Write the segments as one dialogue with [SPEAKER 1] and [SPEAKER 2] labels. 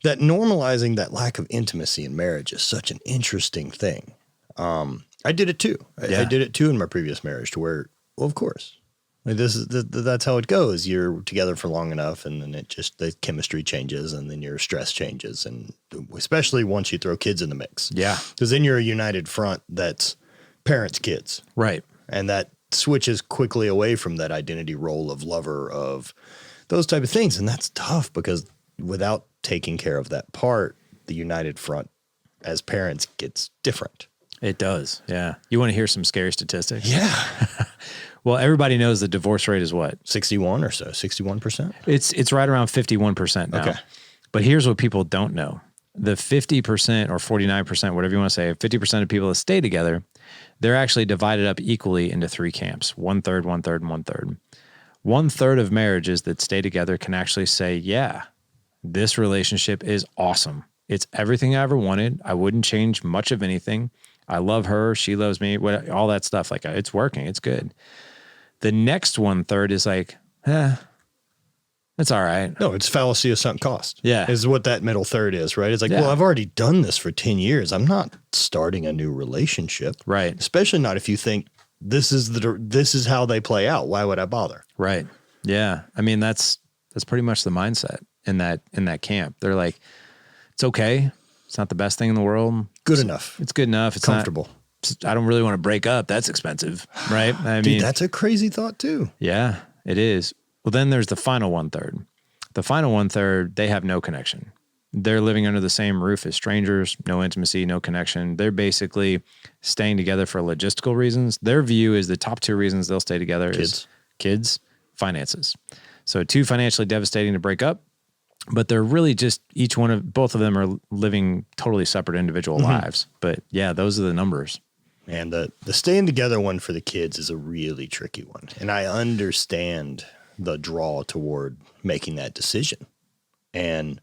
[SPEAKER 1] that normalizing that lack of intimacy in marriage is such an interesting thing. I did it too. I did it too in my previous marriage to where, well, of course, like that's how it goes. You're together for long enough and then the chemistry changes and then your stress changes. And especially once you throw kids in the mix.
[SPEAKER 2] Yeah.
[SPEAKER 1] Because then you're a united front that's parents, kids.
[SPEAKER 2] Right.
[SPEAKER 1] And that switches quickly away from that identity role of lover, of those type of things. And that's tough because without taking care of that part, the united front as parents gets different.
[SPEAKER 2] It does. Yeah. You want to hear some scary statistics?
[SPEAKER 1] Yeah.
[SPEAKER 2] Well, everybody knows the divorce rate is what?
[SPEAKER 1] 61 or so, 61%?
[SPEAKER 2] It's right around 51% now.
[SPEAKER 1] Okay.
[SPEAKER 2] But here's what people don't know. The 50% or 49%, whatever you want to say, 50% of people that stay together, they're actually divided up equally into three camps, 1/3, 1/3, and 1/3. 1/3 of marriages that stay together can actually say, yeah, this relationship is awesome. It's everything I ever wanted. I wouldn't change much of anything. I love her. She loves me. All that stuff. Like, it's working. It's good. The next 1/3 is like, it's all right.
[SPEAKER 1] No, it's fallacy of sunk cost.
[SPEAKER 2] Yeah.
[SPEAKER 1] Is what that middle third is, right? It's like, well, I've already done this for 10 years. I'm not starting a new relationship.
[SPEAKER 2] Right.
[SPEAKER 1] Especially not if you think this is how they play out. Why would I bother?
[SPEAKER 2] Right. Yeah. I mean, that's pretty much the mindset in that camp. They're like, it's okay. It's not the best thing in the world.
[SPEAKER 1] Good enough.
[SPEAKER 2] It's good enough. It's
[SPEAKER 1] comfortable.
[SPEAKER 2] I don't really want to break up. That's expensive. Right. I
[SPEAKER 1] Dude,
[SPEAKER 2] mean,
[SPEAKER 1] that's a crazy thought too.
[SPEAKER 2] Yeah, it is. Well, then there's the final 1/3. The final 1/3, they have no connection. They're living under the same roof as strangers, no intimacy, no connection. They're basically staying together for logistical reasons. Their view is the top two reasons they'll stay together is kids, finances. So too financially devastating to break up, but they're really just both of them are living totally separate individual lives. But yeah, those are the numbers.
[SPEAKER 1] And the staying together one for the kids is a really tricky one. And I understand the draw toward making that decision. And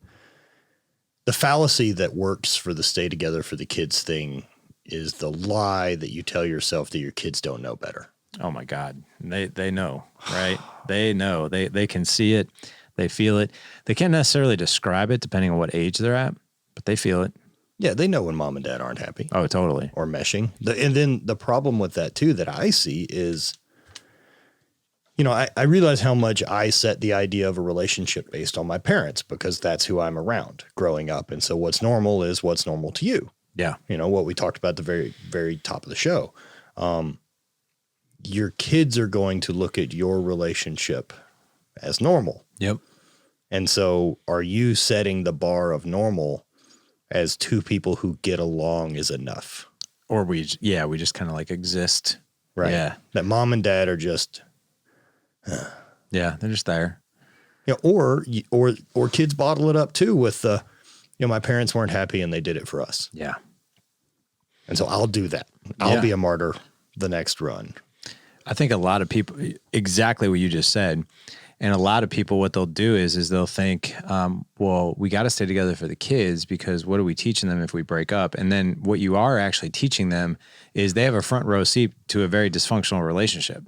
[SPEAKER 1] the fallacy that works for the stay together for the kids thing is the lie that you tell yourself that your kids don't know better.
[SPEAKER 2] Oh my God. They know, right? They know. They can see it. They feel it. They can't necessarily describe it depending on what age they're at, but they feel it.
[SPEAKER 1] Yeah, they know when mom and dad aren't happy.
[SPEAKER 2] Oh, totally.
[SPEAKER 1] Or meshing. And then the problem with that too that I see is, I realize how much I set the idea of a relationship based on my parents because that's who I'm around growing up. And so what's normal is what's normal to you.
[SPEAKER 2] Yeah.
[SPEAKER 1] What we talked about at the very, very top of the show. Your kids are going to look at your relationship as normal.
[SPEAKER 2] Yep.
[SPEAKER 1] And so are you setting the bar of normal as two people who get along is enough?
[SPEAKER 2] Or we just kind of like exist.
[SPEAKER 1] Right.
[SPEAKER 2] Yeah.
[SPEAKER 1] That mom and dad are just...
[SPEAKER 2] yeah, they're just there.
[SPEAKER 1] Yeah, or kids bottle it up too with my parents weren't happy and they did it for us.
[SPEAKER 2] Yeah.
[SPEAKER 1] And so I'll do that. I'll be a martyr the next run.
[SPEAKER 2] I think a lot of people, exactly what you just said. And a lot of people, what they'll do is they'll think, well, we got to stay together for the kids because what are we teaching them if we break up? And then what you are actually teaching them is they have a front row seat to a very dysfunctional relationship.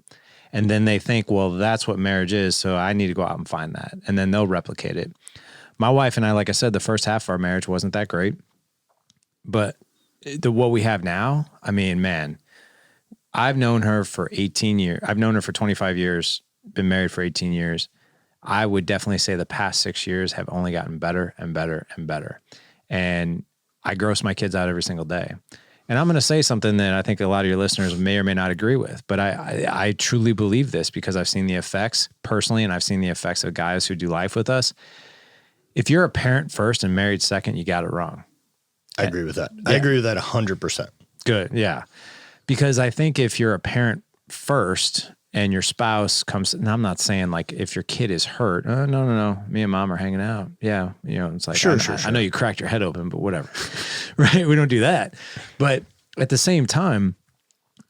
[SPEAKER 2] And then they think, well, that's what marriage is, so I need to go out and find that. And then they'll replicate it. My wife and I, like I said, the first half of our marriage wasn't that great. But what we have now, I mean, man, I've known her for 18 years. I've known her for 25 years, been married for 18 years. I would definitely say the past 6 years have only gotten better and better and better. And I gross my kids out every single day. And I'm going to say something that I think a lot of your listeners may or may not agree with, but I truly believe this because I've seen the effects personally, and I've seen the effects of guys who do life with us. If you're a parent first and married second, you got it wrong.
[SPEAKER 1] I agree with that.
[SPEAKER 2] Yeah.
[SPEAKER 1] I agree with that 100%.
[SPEAKER 2] Good. Yeah. Because I think if you're a parent first and your spouse comes, and I'm not saying like if your kid is hurt, no, me and mom are hanging out. Yeah. It's like,
[SPEAKER 1] sure.
[SPEAKER 2] I know you cracked your head open, but whatever. Right. We don't do that. But at the same time,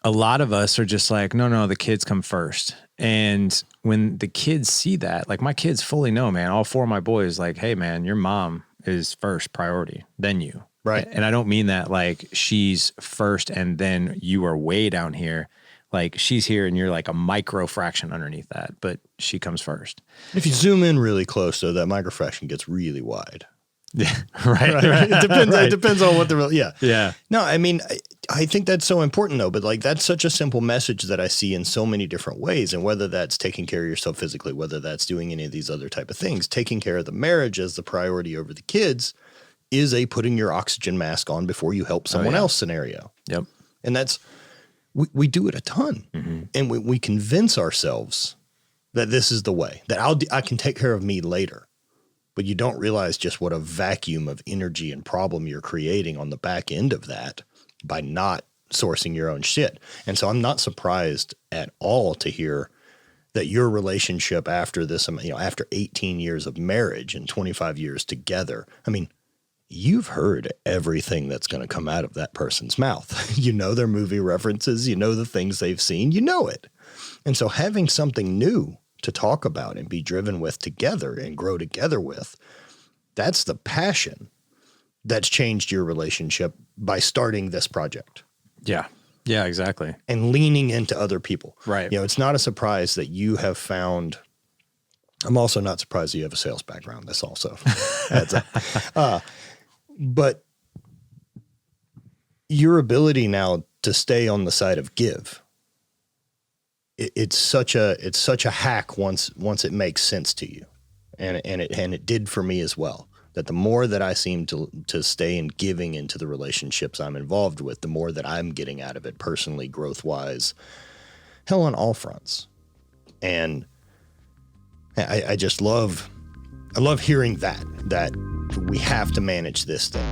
[SPEAKER 2] a lot of us are just like, no, the kids come first. And when the kids see that, like my kids fully know, man, all four of my boys, like, hey man, your mom is first priority, then you.
[SPEAKER 1] Right.
[SPEAKER 2] And I don't mean that like she's first and then you are way down here. Like she's here and you're like a micro fraction underneath that, but she comes first.
[SPEAKER 1] If you zoom in really close though, that micro fraction gets really wide.
[SPEAKER 2] Yeah. Right.
[SPEAKER 1] It depends. It depends on what
[SPEAKER 2] Yeah.
[SPEAKER 1] No, I mean, I think that's so important though, but like that's such a simple message that I see in so many different ways. And whether that's taking care of yourself physically, whether that's doing any of these other type of things, taking care of the marriage as the priority over the kids is a putting your oxygen mask on before you help someone else scenario.
[SPEAKER 2] Yep.
[SPEAKER 1] And that's, we do it a ton. And we convince ourselves that this is the way, that I can take care of me later. But you don't realize just what a vacuum of energy and problem you're creating on the back end of that by not sourcing your own shit. And so I'm not surprised at all to hear that your relationship after this, after 18 years of marriage and 25 years together, I mean, you've heard everything that's going to come out of that person's mouth. You know their movie references, you know the things they've seen, you know it. And so having something new to talk about and be driven with together and grow together with, that's the passion that's changed your relationship by starting this project.
[SPEAKER 2] Yeah. Yeah, exactly.
[SPEAKER 1] And leaning into other people.
[SPEAKER 2] Right.
[SPEAKER 1] It's not a surprise that you have found, I'm also not surprised that you have a sales background. This also adds up. But your ability now to stay on the side of give, it's such a hack once it makes sense to you. And it did for me as well. That the more that I seem to stay in giving into the relationships I'm involved with, the more that I'm getting out of it personally, growth-wise, hell, on all fronts. And I just love hearing that we have to manage this thing.